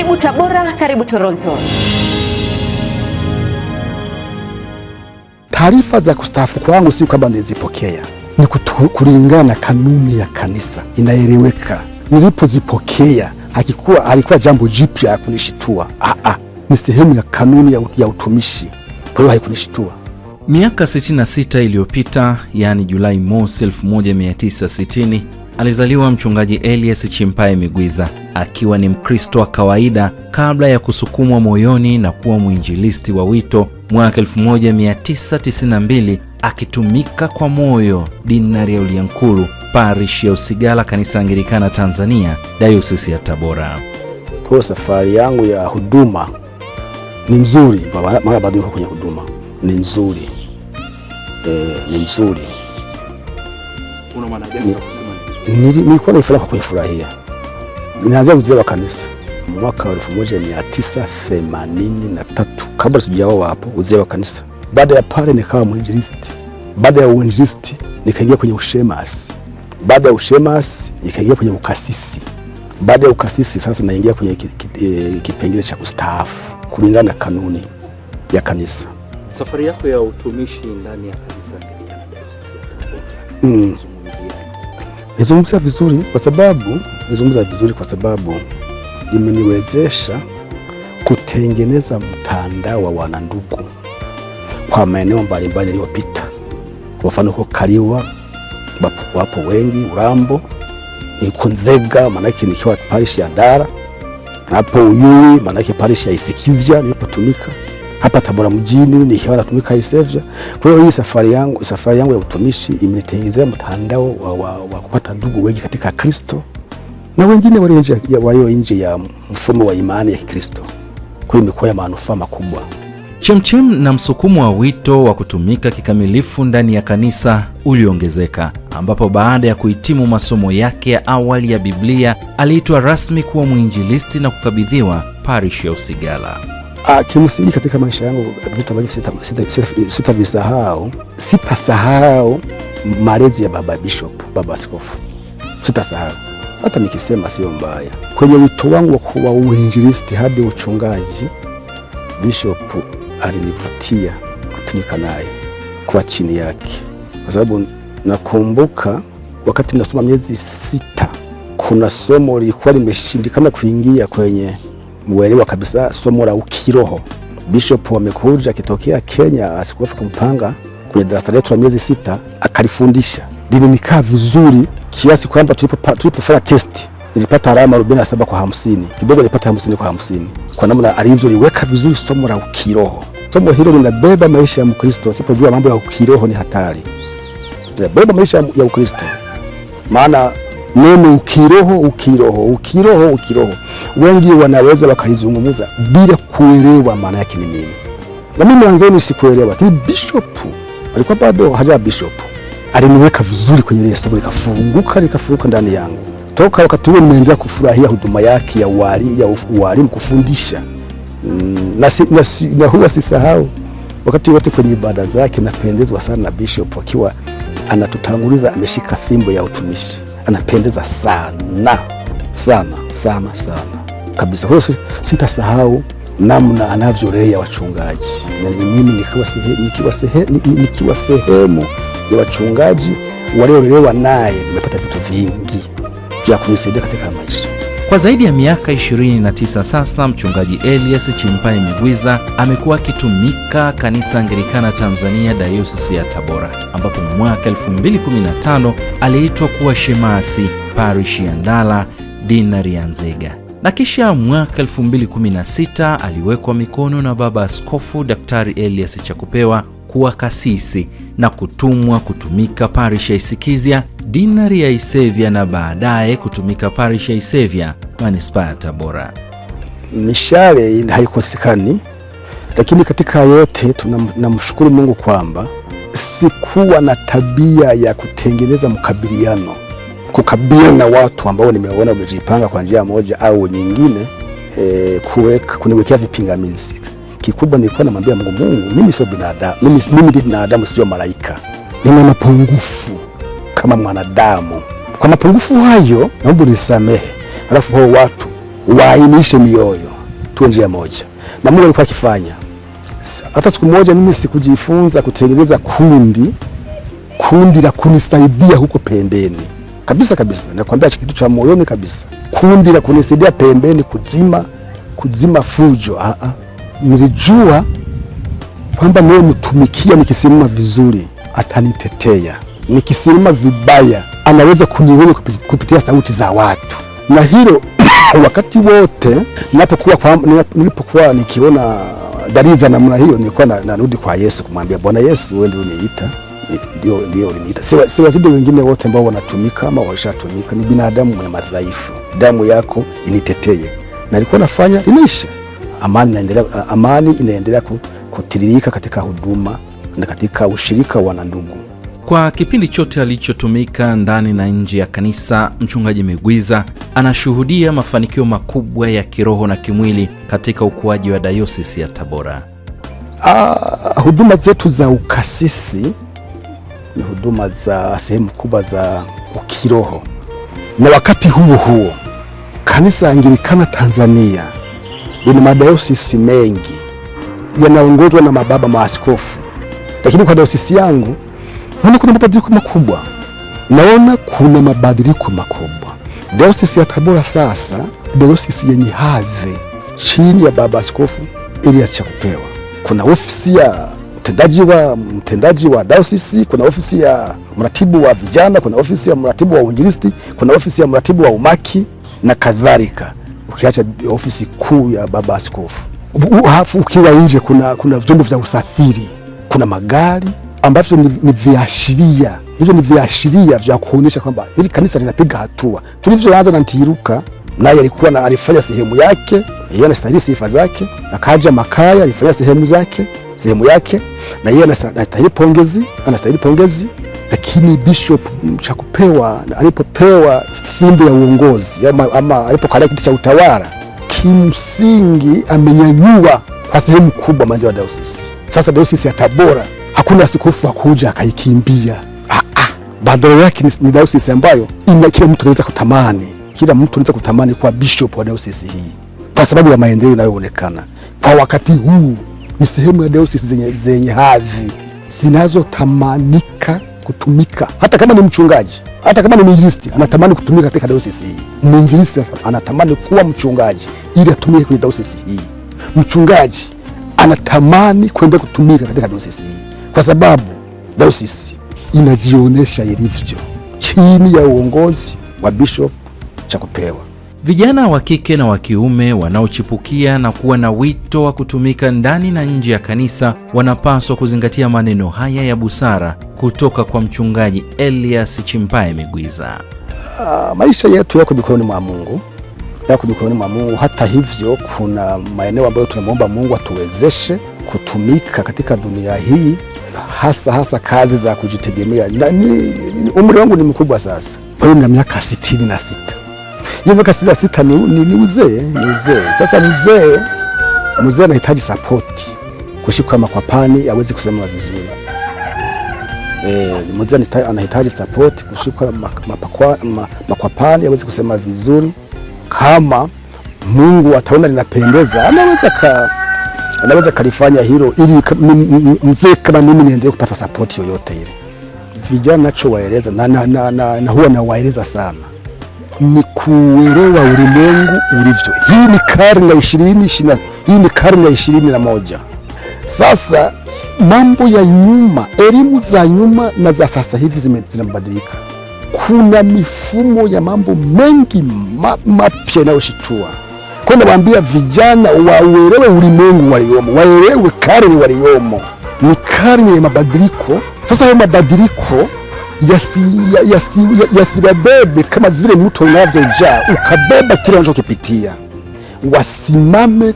Karibu Tabora, karibu Toronto. Taarifa za kustaafu kwangu si kwamba nilizipokea, ni kulingana na kanuni ya kanisa, inaeleweka. Nilipozipokea halikuwa jambo jipya ya kunishitua. Ni sehemu ya kanuni ya utumishi, kwa hiyo haikunishtua. Miaka 66 iliyopita, yani Julai mosi 1960, alizaliwa mchungaji Elias Chimpaye Migwiza, akiwa ni Mkristo wa kawaida kabla ya kusukumwa moyoni na kuwa mwinjilisti wa wito mwaka 1992, akitumika kwa moyo Dinari ya Uliankuru, parish ya Usigala, kanisa Anglikana Tanzania, Dayosisi ya Tabora. Kwa safari yangu ya huduma ni nzuri, mara bado yuko kwenye huduma ni nzuri. Ni nzuri. Una maana gani kwa kusema nilikuwa naifanya kwa kuifurahia. Nilianza uzee wa kanisa mwaka 1983, kabla sijaoa hapo, uzee wa kanisa. Baada ya pale nikawa mwinjilisti. Baada ya uinjilisti nikaingia kwenye ushemasi. Baada ya ushemasi nikaingia kwenye ukasisi. Baada ya ukasisi sasa naingia kwenye kipengele cha kustaafu kulingana na kanuni ya kanisa. Safari yako ya utumishi ndani ya kanisa Anglikana Dayosisi ya Tabora, nizungumzia vizuri kwa sababu imeniwezesha kutengeneza mtandao wa wanandugu kwa maeneo mbalimbali yaliyopita. Kwa mfano huko Kaliwa wapo wengi, Urambo, niko Nzega manake nikiwa parish ya Ndara, hapo Uyui manake parish ya Isikizia nilipotumika, hapa Tabora mjini nikiwa natumika Isevya. Kwa hiyo hii safari yangu ya utumishi imenitengenezea mtandao wa kupata ndugu wengi katika Kristo na wengine walio nje ya mfumo wa imani ya Kikristo. Kwa hiyo imekuwa ya manufaa makubwa. Chemchem na msukumo wa wito wa kutumika kikamilifu ndani ya kanisa uliongezeka, ambapo baada ya kuhitimu masomo yake ya awali ya Biblia aliitwa rasmi kuwa mwinjilisti na kukabidhiwa parish ya Usigala. Kimsingi katika maisha yangu vitu ambavyo sitasahau malezi ya baba askofu. Sitasahau. Hata nikisema sio mbaya. Kwenye wito wangu wa uinjilisti hadi uchungaji, Bishop alinivutia kutumika naye kwa chini yake. Kwa sababu nakumbuka wakati nasoma miezi 6, kuna somo lilikuwa limeshindikana kuingia kwenye mwelewa kabisa, somo la ukiroho. Bishop amekuja akitokea Kenya, askofu kumpanga kwenye darasa letu la miezi 6, akalifundisha. Lilinikaa vizuri kiasi kwamba tulipofanya test nilipata alama 47 kwa 50. Kidogo nilipata 50 kwa 50. Kwa namna alivyoliweka vizuri somo la ukiroho. Somo hilo linabeba maisha ya Mkristo. Asipojua mambo ya ukiroho ni hatari. Linabeba maisha ya Ukristo. Maana neno ukiroho wengi wanaweza wakalizungumza bila kuelewa maana yake ni nini. Na mimi mwanzoni sikuelewa, lakini Bishop alikuwa bado haja Bishop aliniweka vizuri kwenye ile somo, likafunguka ndani yangu. Toka wakati huo nimeendelea kufurahia huduma yake ya ualimu, kufundisha. Na huwa sisahau wakati wote kwenye ibada zake napendezwa sana na Bishop akiwa anatutanguliza ameshika fimbo ya utumishi. Anapendeza sana kabisa. Kwa hiyo sitasahau namna anavyolea wachungaji. Na mimi nikiwa sehemu ya wachungaji waliolelewa naye, nimepata vitu vingi vya kunisaidia katika maisha. Kwa zaidi ya miaka 29 sasa, mchungaji Elias Chimpaye Migwiza amekuwa akitumika kanisa Anglikana Tanzania Dayosisi ya Tabora, ambapo mwaka 2015 aliitwa kuwa shemasi parish ya Ndala, Dinari ya Nzega. Na kisha mwaka 2016 aliwekwa mikono na baba askofu Daktari Elias Chakupewa kuwa kasisi na kutumwa kutumika parish ya Isikizia, Dinari ya Isevya na baadaye kutumika parish ya Isevya, manispaa ya Tabora. Mishale haikosekani, lakini katika yote tunamshukuru Mungu kwamba sikuwa na tabia ya kutengeneza kukabiliana na watu ambao nimeona wamejipanga kwa njia moja au nyingine, kuniwekea vipingamizi. Kikubwa nilikuwa namwambia Mungu, mimi sio binadamu, mimi ni binadamu, sio malaika. Nina mapungufu kama mwanadamu. Kwa mapungufu hayo naomba unisamehe. Alafu hao watu waainishe mioyo. tuwe njia moja, na Mungu alikuwa akifanya. Hata siku moja mimi sikujifunza kutengeneza kundi la kunisaidia huko pembeni kabisa, nakwambia kitu cha moyoni kabisa, kundi la kunisaidia pembeni, kuzima fujo. Nilijua kwamba mimi mtumikia, nikisimama vizuri atanitetea, nikisimama vibaya anaweza kuniona kupitia sauti za watu. Na hilo wakati wote nilipokuwa nikiona dalili za namna hiyo, nilikuwa narudi kwa Yesu kumwambia, Bwana Yesu, wewe ndiye uniita, ndio uliniita. Si wazidi wengine wote ambao wanatumika ama walishatumika, ni binadamu mwenye madhaifu, damu yako initetee. Na nilikuwa nafanya inaisha, amani inaendelea kutiririka katika huduma na katika ushirika wa ndugu. Kwa kipindi chote alichotumika ndani na nje ya kanisa, Mchungaji Migwiza anashuhudia mafanikio makubwa ya kiroho na kimwili katika ukuaji wa Dayosisi ya Tabora. Huduma zetu za ukasisi ni huduma za sehemu kubwa za kiroho, na wakati huo kanisa Anglikana Tanzania lina madayosisi mengi yanaongozwa na mababa maaskofu, lakini kwa dayosisi yangu naona kuna mabadiliko makubwa. Dayosisi ya Tabora sasa dayosisi yenye hadhi chini ya baba askofu Elias Chakupewa. Kuna ofisi ya mtendaji wa dayosisi, kuna ofisi ya mratibu wa vijana, kuna ofisi ya mratibu wa uinjilisti, kuna ofisi ya mratibu wa umaki na kadhalika, ukiacha ofisi kuu ya baba askofu. Ukiwa nje kuna vyombo vya usafiri, kuna magari ambavyo ni viashiria. Hivyo ni viashiria vya kuonyesha kwamba hili kanisa linapiga hatua. Tulivyoanza na Ntiruka, naye alifanya sehemu yake, yeye anastahili sifa zake. Akaja Makaya, alifanya sehemu yake, na yeye anastahili pongezi. Lakini Bishop Chakupewa alipopewa fimbo ya uongozi ama alipokalia kiti cha utawala, kimsingi amenyanyua kwa sehemu kubwa maendeleo ya dayosisi. Sasa dayosisi ya Tabora hakuna askofu akuja akaikimbia. Badala yake ni dayosisi ambayo kila mtu anaweza kutamani kwa bishop wa dayosisi hii, kwa sababu ya maendeleo yanayoonekana kwa wakati huu. Ni sehemu ya dayosisi zenye hadhi zinazotamanika kutumika. Hata kama ni mchungaji, hata kama ni mwinjilisti, anatamani kutumika katika dayosisi hii. Mwinjilisti anatamani kuwa mchungaji ili atumike kwenye dayosisi hii. Mchungaji anatamani kwenda kutumika katika dayosisi hii, kwa sababu dayosisi inajionyesha ilivyo chini ya uongozi wa Bishop Chakupewa. Vijana wa kike na wa kiume wanaochipukia na kuwa na wito wa kutumika ndani na nje ya kanisa wanapaswa kuzingatia maneno haya ya busara kutoka kwa Mchungaji Elias Chimpaye Migwiza. Maisha yetu yako mikononi mwa Mungu. Hata hivyo, kuna maeneo ambayo tunamwomba Mungu atuwezeshe kutumika katika dunia hii, hasa kazi za kujitegemea. Umri wangu ni mkubwa sasa, kwa hiyo nina miaka 66. Hiyo miaka 66 ni uzee. Sasa mzee anahitaji support, kushikwa makwapani aweze kusema vizuri. Mzee anahitaji support, kushikwa makwapani aweze kusema vizuri. Kama Mungu ataona linapendeza, anaweza kalifanya hilo, ili mzee kama mimi niendelee kupata support yoyote ile. Vijana nachowaeleza na huwa nawaeleza sana ni kuelewa ulimwengu ulivyo. Hii ni karne ya 20, hii ni karne ya 21. Sasa mambo ya nyuma, elimu za nyuma na za sasa hivi zinabadilika. Kuna mifumo ya mambo mengi mapya yanayoshitua. Kwa hiyo nawaambia vijana waelewe ulimwengu waliomo, waelewe karne waliomo. Ni karne ya mabadiliko. Sasa hayo mabadiliko yasibabebe kama vile mto unavyojaa ukabeba kile unachokipitia. Wasimame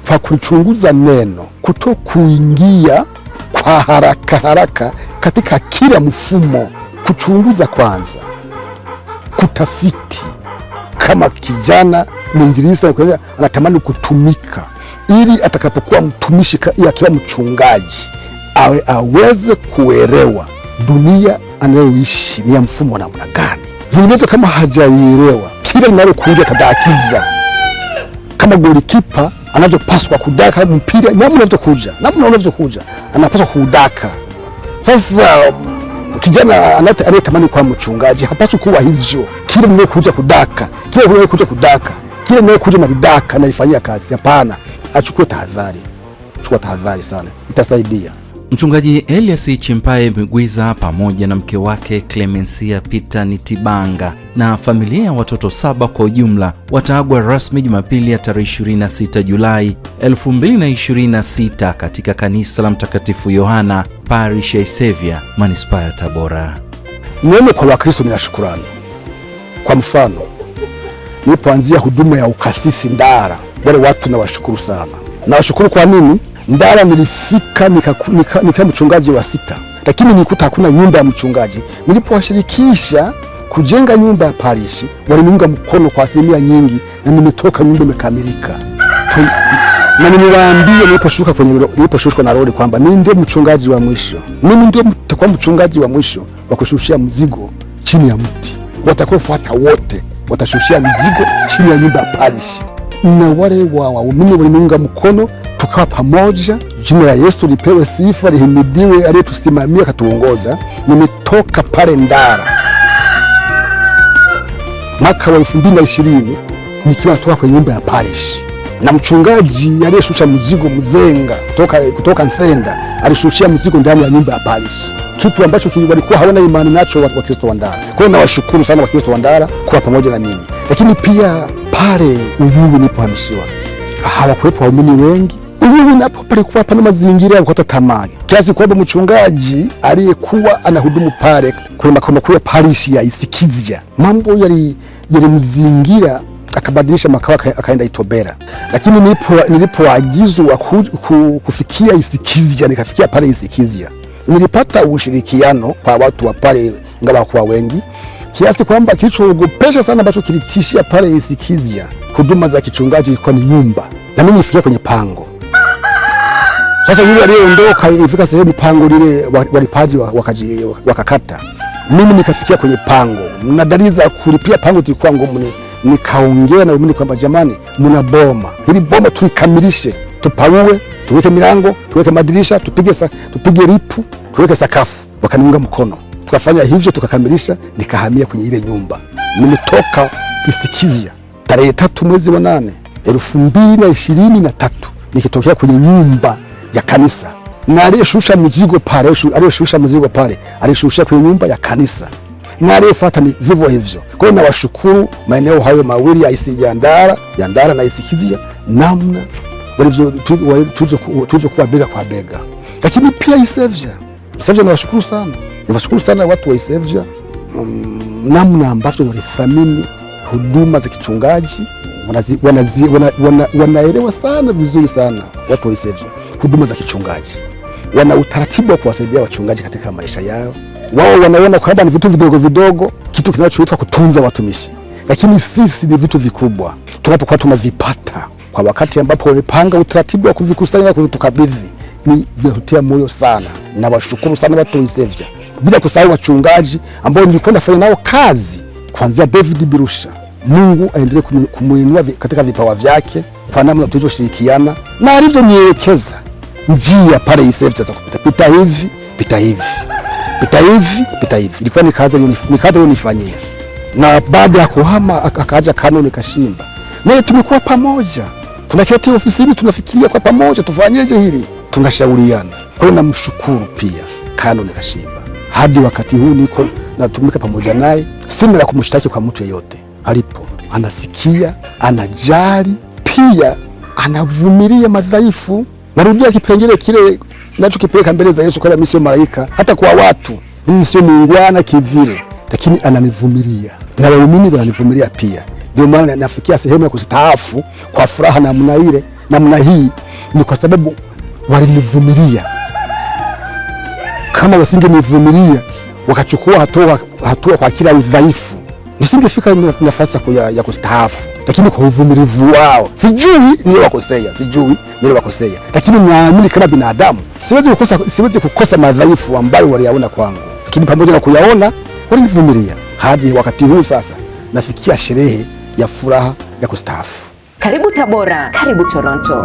kwa kuchunguza neno, kuto kuingia kwa haraka katika kila mfumo. Kuchunguza kwanza, kutafiti. Kama kijana mwinjilisti anatamani kutumika, ili atakapokuwa mtumishi, akiwa mchungaji, aweze kuelewa dunia anayoishi ni ya mfumo wa namna gani. Vinginevyo kama hajaielewa, kila linalokuja tadakiza. Kama golikipa anavyopaswa kudaka mpira, namna unavyokuja anapaswa kudaka. Sasa kijana anayetamani kuwa mchungaji hapaswi kuwa hivyo. Kile mnayokuja kudaka, kile mnayokuja maridaka nalifanyia kazi. Hapana, achukue tahadhari. Chukua tahadhari sana, itasaidia. Mchungaji Elias Chimpaye Migwiza pamoja na mke wake Clemencia Peter Nitibanga na familia ya watoto 7 kwa ujumla wataagwa rasmi Jumapili ya tarehe 26 Julai 2026 katika kanisa la Mtakatifu Yohana Parish ya Isevya, Manispaa ya Tabora. Neno kwa Wakristo ni shukrani. Kwa mfano, nilipoanzia huduma ya ukasisi Ndara, wale watu nawashukuru sana. Nawashukuru kwa nini? Ndara nilifika nika mchungaji wa 6, lakini nikuta hakuna nyumba ya mchungaji. Nilipowashirikisha kujenga nyumba ya parish, waliniunga mkono kwa asilimia nyingi, na nimetoka nyumba imekamilika. Na niliwaambia niliposhuka na rodi kwamba mimi ndio mchungaji wa mwisho. Mimi ndio mtakuwa mchungaji wa mwisho wa kushushia mzigo chini ya mti. Watakaofuata wote watashushia mzigo chini ya nyumba ya parish. Na wale waumini waliniunga mkono, tukawa pamoja. Jina la Yesu lipewe sifa, lihimidiwe, aliyetusimamia katuongoza. Nimetoka pale Ndara mwaka wa 2020 nikiwa natoka kwenye nyumba ya parish, na mchungaji aliyeshusha mzigo Mzenga kutoka Nsenda alishushia mzigo ndani ya nyumba ya parish, kitu ambacho walikuwa hawana imani nacho Wakristo wa Ndara. Kwa hiyo nawashukuru sana Wakristo wa Ndara kuwa pamoja na mimi. Lakini pia pale Uyui nilipohamishiwa hawakuwepo waumini wengi. Uyui napo palikuwa pana mazingira ya kukata tamaa, kiasi kwamba mchungaji aliyekuwa anahudumu pale kwenye makao makuu ya parish ya Isikizia, mambo yalimzingira, akabadilisha makao akaenda Itobera. Lakini nilipoagizwa kufikia Isikizia, nikafikia pale Isikizia, nilipata ushirikiano kwa watu wa pale, ingawa kwa wengi, kiasi kwamba kilichoogopesha sana ambacho kilitishia pale Isikizia huduma za kichungaji ilikuwa ni nyumba, na mimi nifikia kwenye pango. Sasa yule aliyeondoka ifika sehemu pango lile walipaji wakakata, mimi nikafikia kwenye pango, na dalili za kulipia pango zilikuwa ngumu. Nikaongea na waumini kwamba jamani, mna boma, hili boma tulikamilishe, tupaue, tuweke milango, tuweke madirisha, tupige ripu, tuweke sakafu. Wakaniunga mkono, tukafanya hivyo, tukakamilisha. Nikahamia kwenye ile nyumba. Nimetoka Isikizia tarehe 3 mwezi wa 8 2023 nikitokea kwenye nyumba ya kanisa, na aliyeshusha mzigo pale alishusha kwenye nyumba ya kanisa, na aliyefuata ni vivyo hivyo. Kwa hiyo nawashukuru maeneo hayo mawili ya Ndara na Isikizia, namna tulivyokuwa bega kwa bega. Lakini pia Isevya nawashukuru sana watu wa Isevya, namna ambavyo walithamini huduma za kichungaji. Wanaelewa sana vizuri sana watu wa Isevya huduma za kichungaji, wana utaratibu wa kuwasaidia wachungaji katika maisha yao. Wao wanaona kwamba ni vitu vidogo vidogo, kitu kinachoitwa kutunza watumishi, lakini sisi ni vitu vikubwa tunapokuwa tunavipata kwa wakati ambapo wamepanga utaratibu wa kuvikusanya na kuvitukabidhi. Ni vyakutia moyo sana, na washukuru sana watu wa Isevya, bila kusahau wachungaji ambao nilikwenda fanya nao kazi kuanzia David Birusha. Mungu aendelee kumuinua katika vipawa vyake kwa namna tulivyoshirikiana, na alivyonielekeza njia pale Isevya za kupita, pita hivi. Ilikuwa ni kazi aliyonifanyia, na baada ya kuhama akaja Kanoni Kashimba, naye tumekuwa pamoja, tunaketi ofisini, tunafikiria kwa pamoja tufanyeje hili, tunashauriana. Kwa hiyo namshukuru pia Kanoni Kashimba, hadi wakati huu niko natumika pamoja naye. Sina la kumshtaki kwa mtu yeyote, alipo anasikia, anajali, pia anavumilia madhaifu. Narudia kipengele kile ninachokipeleka mbele za Yesu, kwamba mimi sio malaika hata kwa watu, mimi sio muungwana kivile, lakini ananivumilia na waumini wananivumilia pia. Ndio maana nafikia sehemu ya kustaafu kwa furaha namna hii, ni kwa sababu walinivumilia. Kama wasingenivumilia wakachukua hatua kwa kila udhaifu, nisingefika nafasi ya kustaafu. Lakini kwa uvumilivu wao, sijui niliwakosea, lakini naamini kama binadamu siwezi kukosa madhaifu ambayo waliyaona kwangu, lakini pamoja na kuyaona walinivumilia hadi wakati huu. Sasa nafikia sherehe ya furaha ya kustaafu. Karibu Tabora, karibu Toronto.